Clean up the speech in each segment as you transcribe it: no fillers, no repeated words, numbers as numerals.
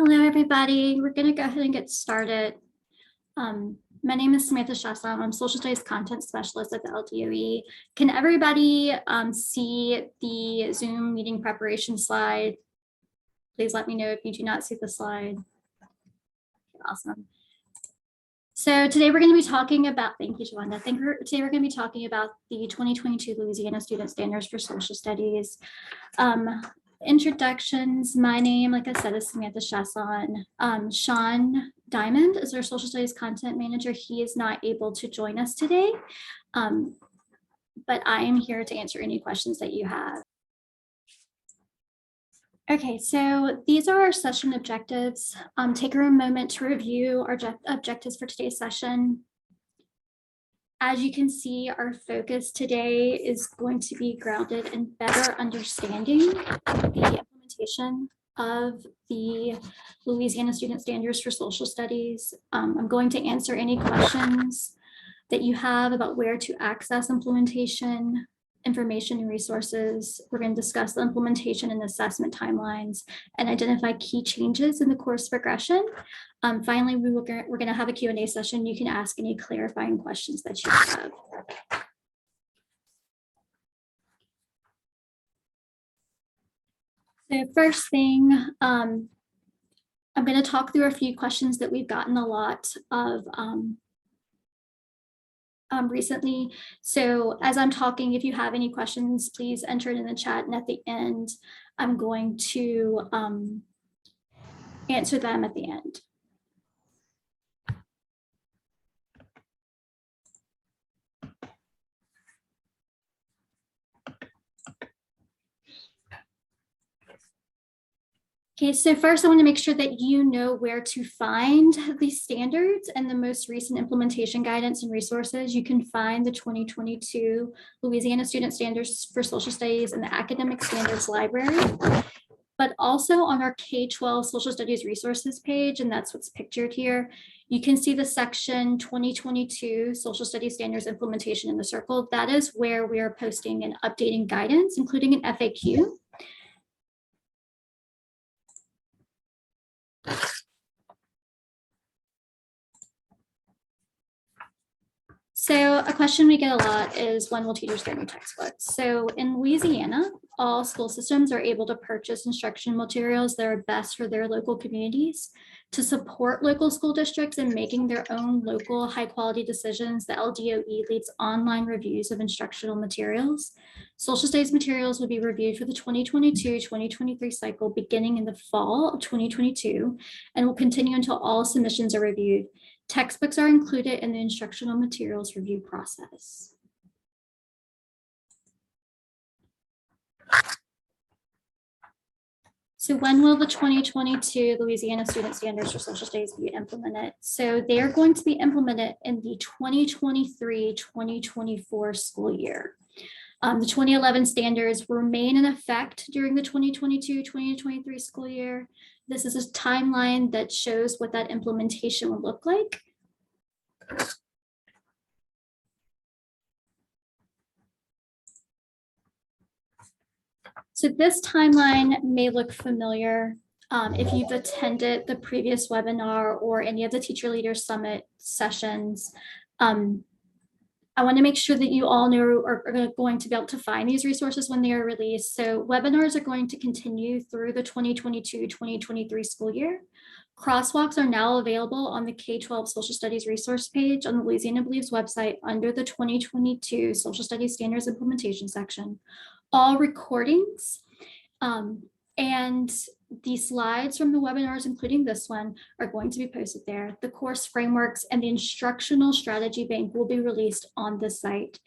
Hello, everybody. We're going to go ahead and get started. My name is Samantha Shaslam. I'm Social Studies Content Specialist at the LDOE. Can everybody see the Zoom meeting preparation slide? Please let me know if you do not see the slide. Awesome. So today we're going to be talking about, thank you, Joanna. Today we're going to be talking about the 2022 Louisiana Student Standards for Social Studies. Introductions. My name, like I said, is Samantha Chasson. Sean Diamond is our Social Studies Content Manager. He is not able to join us today, but I am here to answer any questions that you have. Okay, so these are our session objectives. Take a moment to review our objectives for today's session. As you can see, our focus today is going to be grounded in better understanding the implementation of the Louisiana Student Standards for Social Studies. I'm going to answer any questions that you have about where to access implementation, information and resources. We're going to discuss the implementation and assessment timelines and identify key changes in the course progression. Finally, we're going to have a Q&A session. You can ask any clarifying questions that you have. So first thing, I'm going to talk through a few questions that we've gotten a lot of recently. So as I'm talking, if you have any questions, please enter it in the chat. And at the end, I'm going to answer them at the end. Okay, so first I want to make sure that you know where to find these standards and the most recent implementation guidance and resources. You can find the 2022 Louisiana Student Standards for Social Studies in the Academic Standards Library, but also on our K-12 Social Studies resources page, and that's what's pictured here. You can see the section 2022 Social Studies Standards Implementation in the circle. That is where we are posting and updating guidance, including an FAQ. So a question we get a lot is, when will teachers get new textbooks? So in Louisiana, all school systems are able to purchase instructional materials that are best for their local communities. To support local school districts in making their own local high quality decisions, the LDOE leads online reviews of instructional materials. Social studies materials will be reviewed for the 2022-2023 cycle beginning in the fall of 2022 and will continue until all submissions are reviewed. Textbooks are included in the instructional materials review process. So when will the 2022 Louisiana Student Standards for Social Studies be implemented? So they are going to be implemented in the 2023-2024 school year. The 2011 standards remain in effect during the 2022-2023 school year. This is a timeline that shows what that implementation will look like. So this timeline may look familiar if you've attended the previous webinar or any of the Teacher Leader Summit sessions. I want to make sure that you all know are going to be able to find these resources when they are released. So webinars are going to continue through the 2022-2023 school year. Crosswalks are now available on the K-12 Social Studies resource page on the Louisiana Believes website under the 2022 Social Studies Standards Implementation section. All recordings and the slides from the webinars, including this one, are going to be posted there. The course frameworks and the instructional strategy bank will be released on the site.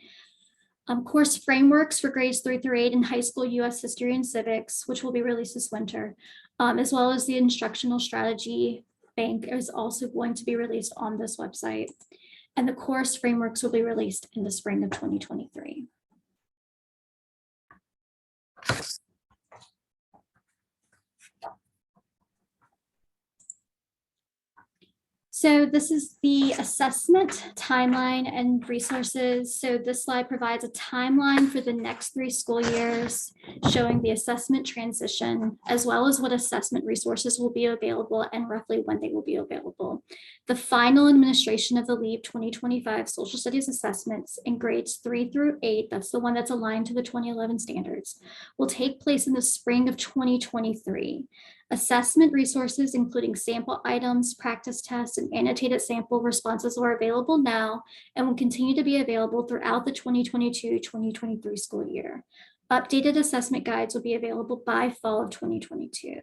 Course frameworks for grades 3 through 8 in high school US history and civics, which will be released this winter, as well as the instructional strategy bank is also going to be released on this website. And the course frameworks will be released in the spring of 2023. So this is the assessment timeline and resources. So this slide provides a timeline for the next 3 school years. showing the assessment transition, as well as what assessment resources will be available and roughly when they will be available. The final administration of the LEAP 2025 social studies assessments in grades 3 through 8, that's the one that's aligned to the 2011 standards, will take place in the spring of 2023. Assessment resources, including sample items, practice tests, and annotated sample responses are available now and will continue to be available throughout the 2022-2023 school year. Updated assessment guides will be available by fall of 2022.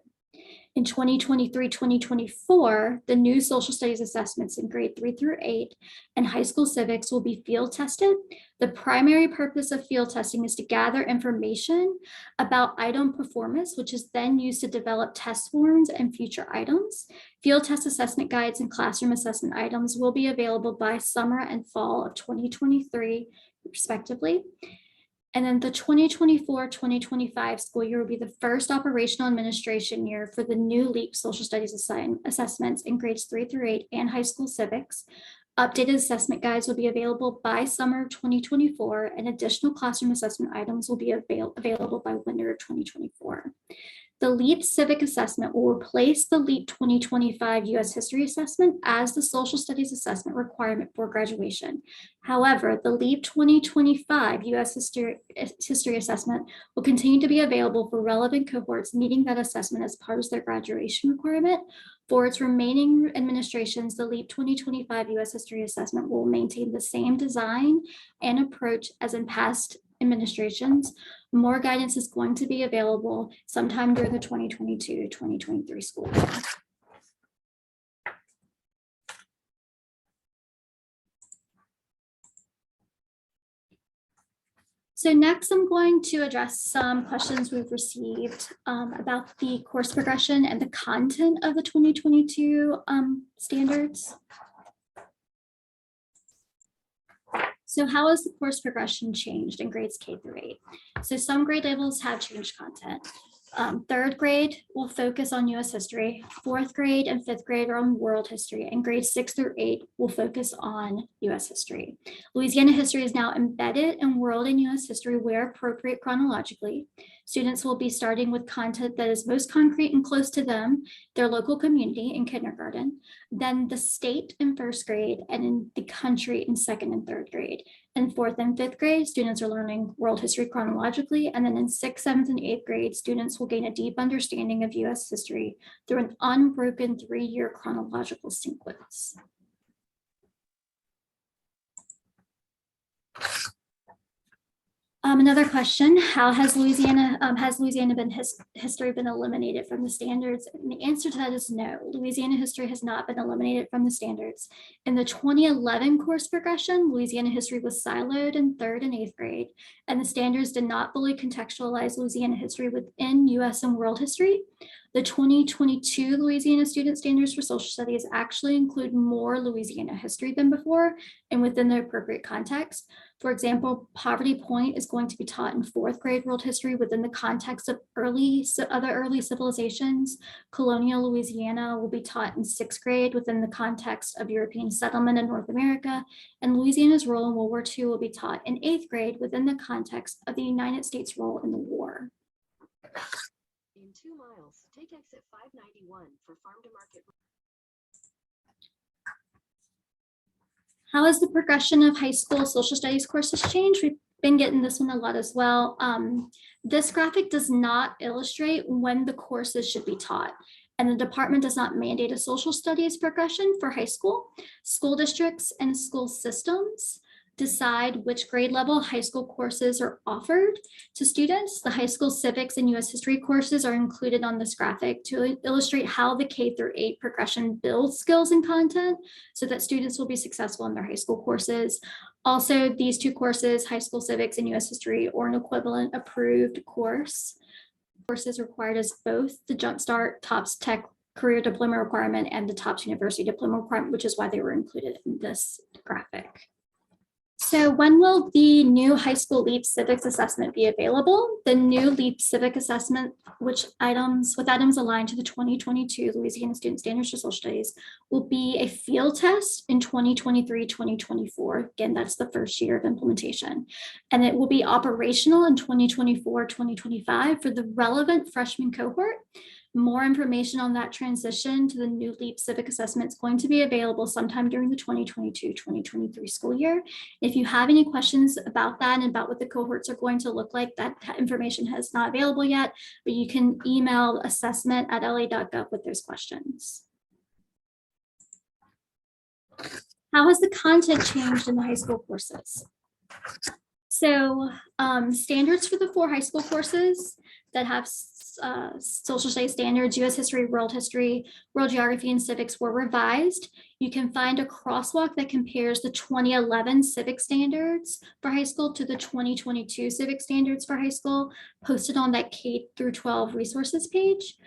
In 2023-2024, the new social studies assessments in grade 3 through 8 and high school civics will be field tested. The primary purpose of field testing is to gather information about item performance, which is then used to develop test forms and future items. Field test assessment guides and classroom assessment items will be available by summer and fall of 2023, respectively. And then the 2024-2025 school year will be the first operational administration year for the new LEAP social studies assessments in grades 3 through 8 and high school civics. Updated assessment guides will be available by summer of 2024, and additional classroom assessment items will be available by winter of 2024. The LEAP Civic Assessment will replace the LEAP 2025 U.S. History Assessment as the social studies assessment requirement for graduation. However, the LEAP 2025 U.S. History Assessment will continue to be available for relevant cohorts needing that assessment as part of their graduation requirement. For its remaining administrations, the LEAP 2025 U.S. History Assessment will maintain the same design and approach as in past administrations. More guidance is going to be available sometime during the 2022-2023 school year. So next, I'm going to address some questions we've received about the course progression and the content of the 2022 standards. So how has the course progression changed in grades K through 8? So some grade levels have changed content. Third grade will focus on U.S. history. Fourth grade and fifth grade are on world history, and grades 6 through 8 will focus on U.S. history. Louisiana history is now embedded in world and U.S. history where appropriate chronologically. Students will be starting with content that is most concrete and close to them, their local community in kindergarten, then the state in first grade, and in the country in second and third grade. In fourth and fifth grade, students are learning world history chronologically, and then in sixth, seventh, and eighth grade, students will gain a deep understanding of U.S. history through an unbroken 3-year chronological sequence. Another question, how has Louisiana history been eliminated from the standards? And the answer to that is no. Louisiana history has not been eliminated from the standards. In the 2011 course progression, Louisiana history was siloed in 3rd and 8th grade, and the standards did not fully contextualize Louisiana history within US and world history. The 2022 Louisiana student standards for social studies actually include more Louisiana history than before and within the appropriate context. For example, Poverty Point is going to be taught in 4th grade world history within the context of other early civilizations. Colonial Louisiana will be taught in 6th grade within the context of European settlement in North America. And Louisiana's role in World War II will be taught in 8th grade within the context of the United States' role in the war. In 2 miles, take exit 591 for farm to market. How has the progression of high school social studies courses changed? We've been getting this one a lot as well. This graphic does not illustrate when the courses should be taught, and the department does not mandate a social studies progression for high school. School districts and school systems decide which grade level high school courses are offered to students. The high school civics and US history courses are included on this graphic to illustrate how the K through 8 progression builds skills and content so that students will be successful in their high school courses. Also, these 2 courses, high school civics and US history, or an equivalent approved course. Courses required as both the Jumpstart TOPS Tech Career Diploma requirement and the TOPS University Diploma requirement, which is why they were included in this graphic. So when will the new high school LEAP civics assessment be available? The new LEAP civic assessment, with items aligned to the 2022 Louisiana Student Standards for Social Studies, will be a field test in 2023, 2024. Again, that's the first year of implementation. And it will be operational in 2024, 2025 for the relevant freshman cohort. More information on that transition to the new LEAP civic assessment is going to be available sometime during the 2022-2023 school year. If you have any questions about that and about what the cohorts are going to look like, that information is not available yet, but you can email assessment@la.gov with those questions. How has the content changed in the high school courses? So standards for the 4 high school courses that have social studies standards, US history, world geography, and civics were revised. You can find a crosswalk that compares the 2011 civic standards for high school to the 2022 civic standards for high school, posted on that K through 12 resources page.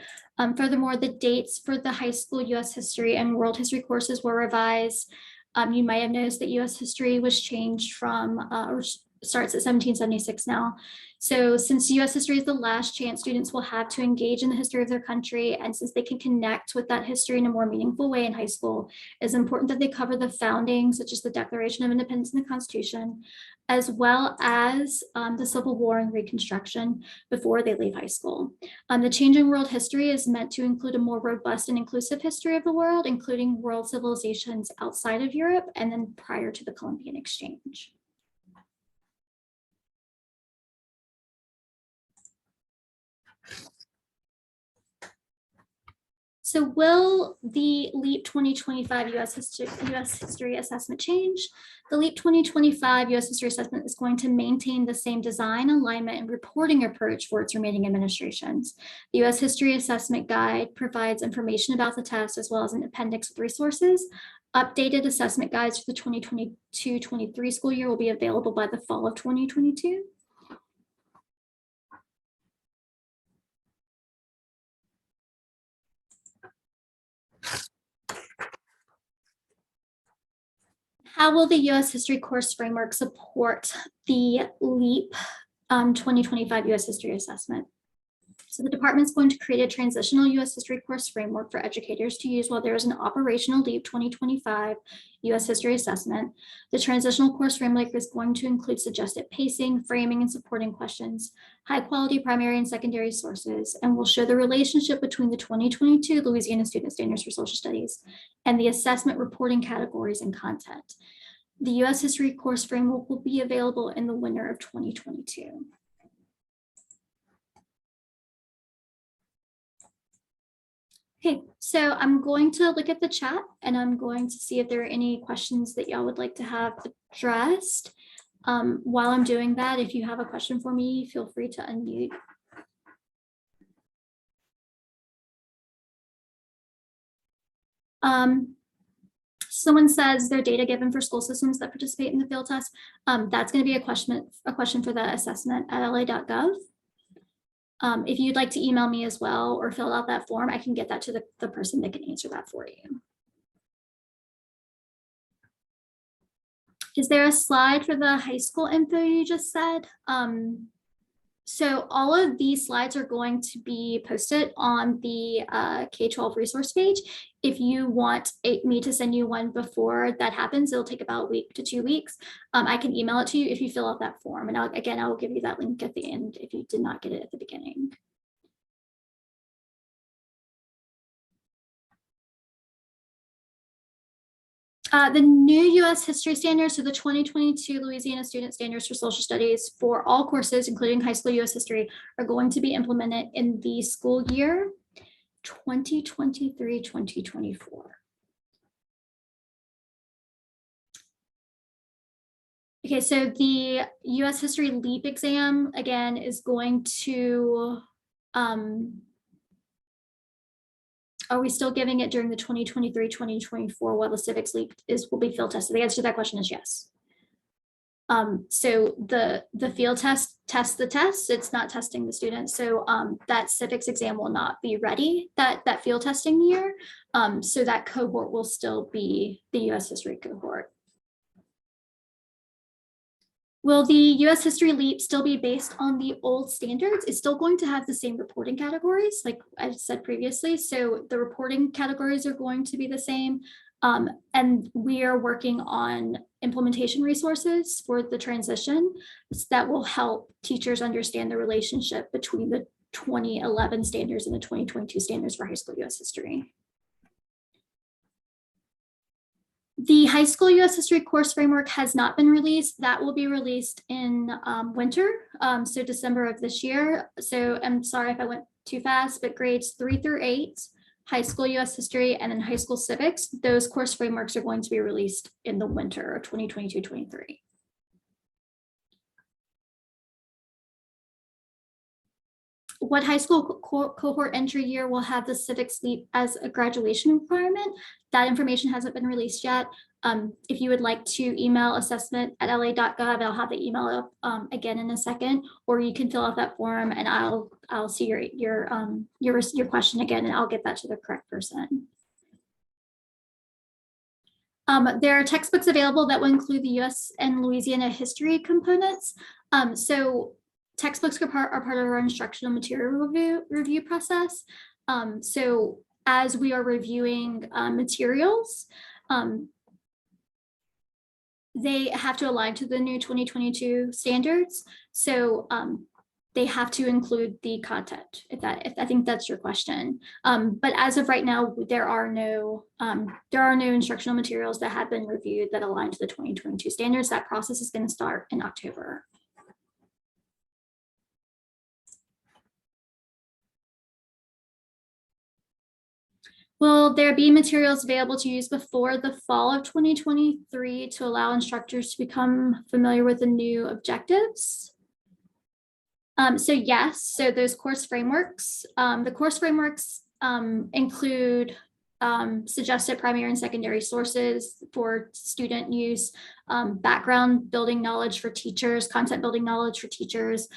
Furthermore, the dates for the high school US history and world history courses were revised. You might have noticed that US history was changed from, or starts at 1776 now. So since US history is the last chance students will have to engage in the history of their country, and since they can connect with that history in a more meaningful way in high school, it's important that they cover the founding, such as the Declaration of Independence and the Constitution, as well as the Civil War and Reconstruction before they leave high school. The change in world history is meant to include a more robust and inclusive history of the world, including world civilizations outside of Europe and then prior to the Columbian Exchange. So will the LEAP 2025 US history assessment change? The LEAP 2025 US history assessment is going to maintain the same design, alignment, and reporting approach for its remaining administrations. The US history assessment guide provides information about the test as well as an appendix with resources. Updated assessment guides for the 2022-23 school year will be available by the fall of 2022. How will the US history course framework support the LEAP 2025 US history assessment? So the department's going to create a transitional US history course framework for educators to use while there is an operational LEAP 2025 US history assessment. The transitional course framework is going to include suggested pacing, framing, and supporting questions, high quality primary and secondary sources, and will show the relationship between the 2022 Louisiana Student Standards for Social Studies and the assessment reporting categories and content. The US history course framework will be available in the winter of 2022. Okay, so I'm going to look at the chat and I'm going to see if there are any questions that y'all would like to have addressed. While I'm doing that, if you have a question for me, feel free to unmute. Someone says their data given for school systems that participate in the field test. That's going to be a question for the assessment at la.gov. If you'd like to email me as well or fill out that form, I can get that to the person that can answer that for you. Is there a slide for the high school info you just said? So all of these slides are going to be posted on the K-12 resource page. If you want me to send you one before that happens, it'll take about a week to 2 weeks. I can email it to you if you fill out that form. And I will give you that link at the end if you did not get it at the beginning. The new US history standards, so the 2022 Louisiana Student Standards for Social Studies for all courses, including high school US history, are going to be implemented in the school year 2023-2024. Okay, so the US history LEAP exam, again, is going to, are we still giving it during the 2023-2024 while the civics LEAP will be field tested? The answer to that question is yes. So the field tests the test, it's not testing the students. So that civics exam will not be ready that field testing year. So that cohort will still be the US history cohort. Will the US History LEAP still be based on the old standards? It's still going to have the same reporting categories, like I said previously. So the reporting categories are going to be the same. And we are working on implementation resources for the transition that will help teachers understand the relationship between the 2011 standards and the 2022 standards for high school US history. The high school US history course framework has not been released. That will be released in winter, so December of this year. So I'm sorry if I went too fast, but grades 3 through 8, high school US history, and then high school civics, those course frameworks are going to be released in the winter of 2022-23. What high school cohort entry year will have the civics LEAP as a graduation requirement? That information hasn't been released yet. If you would like to email assessment@la.gov, I'll have the email up again in a second, or you can fill out that form and I'll see your question again, and I'll get that to the correct person. There are textbooks available that will include the US and Louisiana history components. So textbooks are part of our instructional material review process. So as we are reviewing materials, they have to align to the new 2022 standards. So they have to include the content, if I think that's your question. But as of right now, there are no instructional materials that have been reviewed that align to the 2022 standards. That process is going to start in October. Will there be materials available to use before the fall of 2023 to allow instructors to become familiar with the new objectives? So yes, so those course frameworks, the course frameworks include suggested primary and secondary sources for student use, background building knowledge for teachers, content building knowledge for teachers,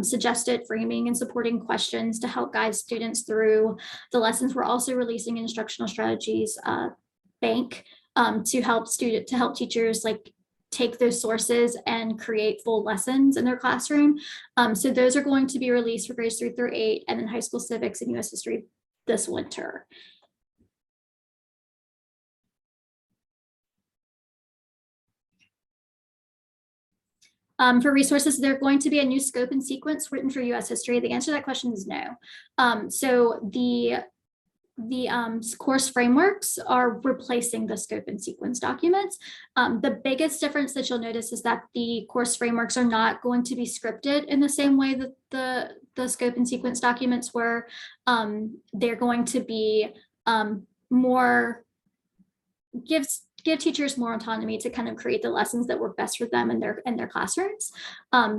suggested framing and supporting questions to help guide students through the lessons. We're also releasing instructional strategies bank to help teachers like take those sources and create full lessons in their classroom. So those are going to be released for grades 3 through 8 and then high school civics and US history this winter. For resources, there's going to be a new scope and sequence written for US history. The answer to that question is no. So the course frameworks are replacing the scope and sequence documents. The biggest difference that you'll notice is that the course frameworks are not going to be scripted in the same way that the scope and sequence documents were. They're going to be more give teachers more autonomy to kind of create the lessons that work best for them in their classrooms.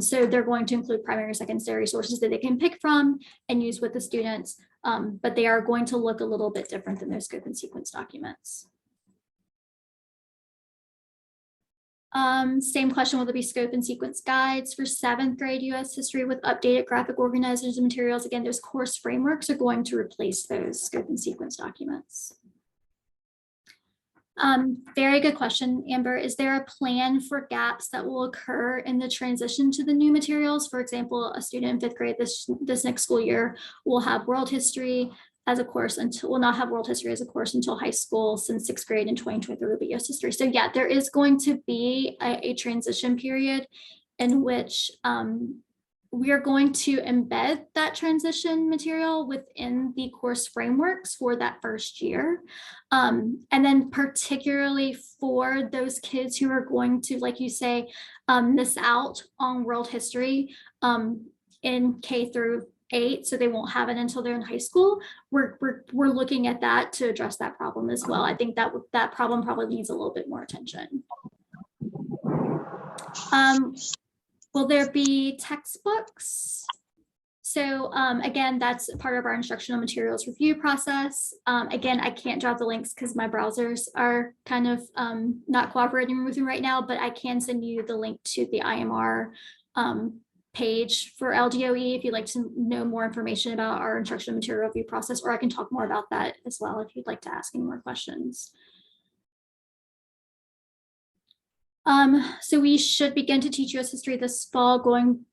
So they're going to include primary and secondary sources that they can pick from and use with the students, but they are going to look a little bit different than those scope and sequence documents. Same question, will there be scope and sequence guides for 7th grade US history with updated graphic organizers and materials? Again, those course frameworks are going to replace those scope and sequence documents. Very good question, Amber. Is there a plan for gaps that will occur in the transition to the new materials? For example, a student in 5th grade this next school year will have world history as a course until will not have world history as a course until high school, since 6th grade in 2023 will be US history. So yeah, there is going to be a transition period in which we are going to embed that transition material within the course frameworks for that first year. And then particularly for those kids who are going to, like you say, miss out on world history in K through 8, so they won't have it until they're in high school. We're looking at that to address that problem as well. I think that problem probably needs a little bit more attention. Will there be textbooks? So again, that's part of our instructional materials review process. Again, I can't drop the links because my browsers are kind of not cooperating with me right now, but I can send you the link to the IMR page for LDOE if you'd like to know more information about our instructional material review process, or I can talk more about that as well if you'd like to ask any more questions. So we should begin to teach US history this fall, going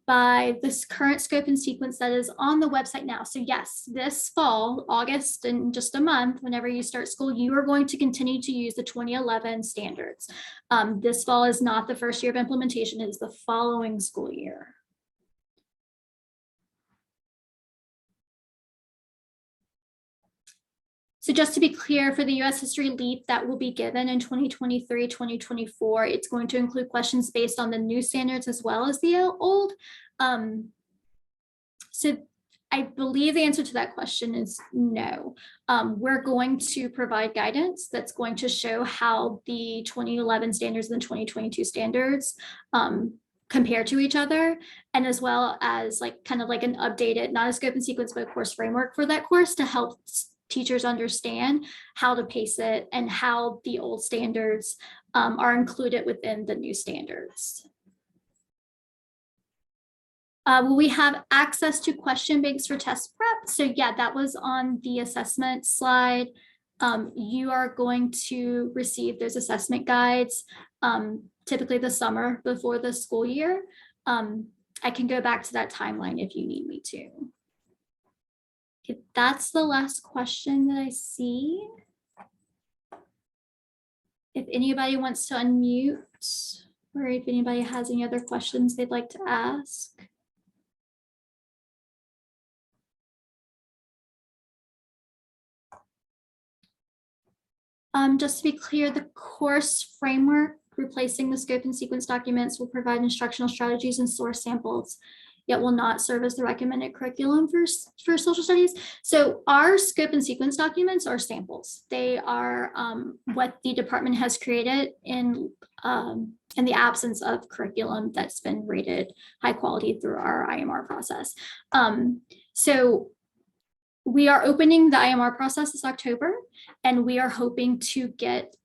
by this current scope and sequence that is on the website now. So yes, this fall, August, in just a month, whenever you start school, you are going to continue to use the 2011 standards. This fall is not the first year of implementation, it is the following school year. So just to be clear, for the US History LEAP that will be given in 2023, 2024, it's going to include questions based on the new standards as well as the old. So I believe the answer to that question is no. We're going to provide guidance that's going to show how the 2011 standards and the 2022 standards compare to each other, and as well as like kind of like an updated, not a scope and sequence, but course framework for that course to help teachers understand how to pace it and how the old standards are included within the new standards. Will we have access to question banks for test prep? So yeah, that was on the assessment slide. You are going to receive those assessment guides typically the summer before the school year. I can go back to that timeline if you need me to. Okay, that's the last question that I see. If anybody wants to unmute, or if anybody has any other questions they'd like to ask. Just to be clear, the course framework replacing the scope and sequence documents will provide instructional strategies and source samples, yet will not serve as the recommended curriculum for social studies. So our scope and sequence documents are samples. They are what the department has created in the absence of curriculum that's been rated high quality through our IMR process. So we are opening the IMR process this October, and we are hoping to get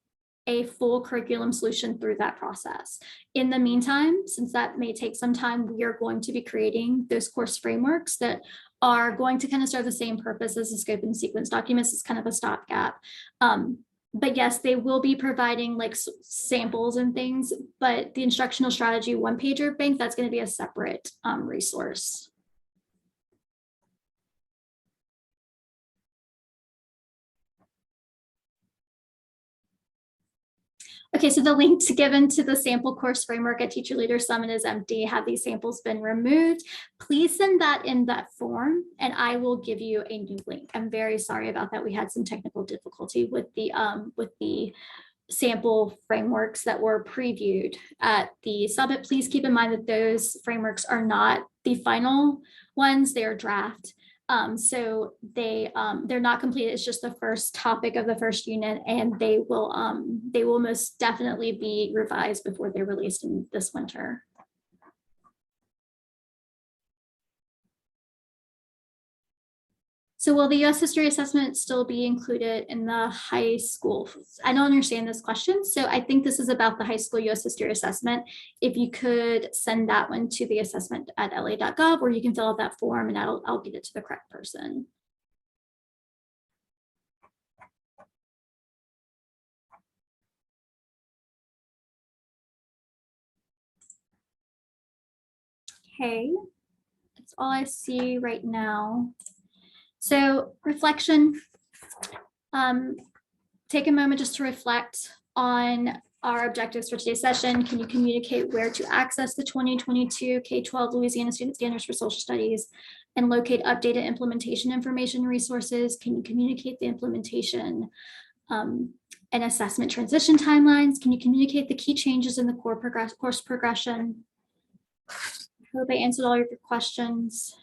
a full curriculum solution through that process. In the meantime, since that may take some time, we are going to be creating those course frameworks that are going to kind of serve the same purpose as the scope and sequence documents. It's kind of a stopgap. But yes, they will be providing like samples and things, but the instructional strategy one-pager bank, that's going to be a separate resource. Okay, so the link given to the sample course framework at Teacher Leader Summit is empty. Have these samples been removed? Please send that in that form and I will give you a new link. I'm very sorry about that. We had some technical difficulty with the sample frameworks that were previewed at the summit. Please keep in mind that those frameworks are not the final ones, they are draft. So they're not completed. It's just the first topic of the first unit, and they will most definitely be revised before they're released in this winter. So will the US history assessment still be included in the high school? I don't understand this question. So I think this is about the high school US history assessment. If you could send that one to the assessment@la.gov, or you can fill out that form and I'll get it to the correct person. Okay, that's all I see right now. So reflection, take a moment just to reflect on our objectives for today's session. Can you communicate where to access the 2022 K-12 Louisiana Student Standards for Social Studies and locate updated implementation information resources? Can you communicate the implementation and assessment transition timelines? Can you communicate the key changes in the course progression? I hope I answered all of your questions.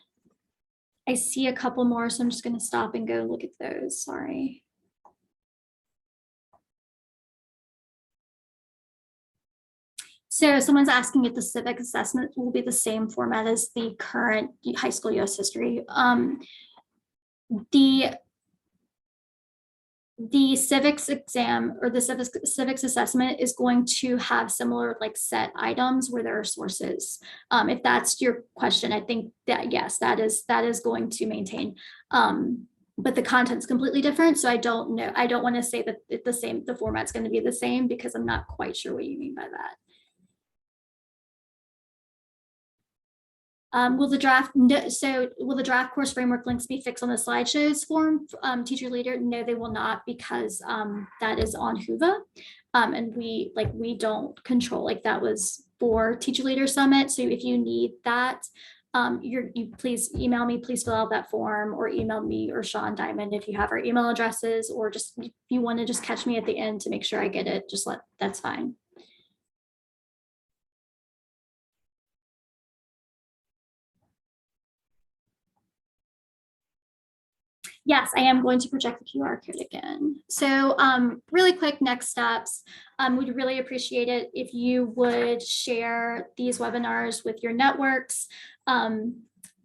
I see a couple more, so I'm just going to stop and go look at those. Sorry. So someone's asking if the civic assessment will be the same format as the current high school US history. The civics exam or the civics assessment is going to have similar like set items where there are sources. If that's your question, I think that yes, that is going to maintain. but the content's completely different. So I don't know. I don't want to say that the format's going to be the same because I'm not quite sure what you mean by that. Will the draft, no, so will the draft course framework links be fixed on the slideshows form, teacher leader? No, they will not, because that is on Whova. And we don't control, like that was for teacher leader summit. So if you need that, you please email me, please fill out that form, or email me or Sean Diamond if you have our email addresses, or just if you want to just catch me at the end to make sure I get it, that's fine. Yes, I am going to project the QR code again. So really quick next steps. We'd really appreciate it if you would share these webinars with your networks.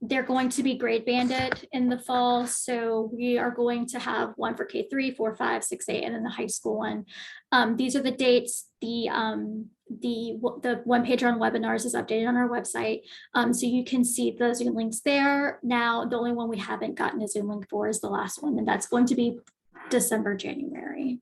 They're going to be grade banded in the fall. So we are going to have one for K3, 4, 5, 6, 8, and then the high school one. These are the dates. The one page on webinars is updated on our website. So you can see the Zoom links there. Now, the only one we haven't gotten a Zoom link for is the last one, and that's going to be December, January.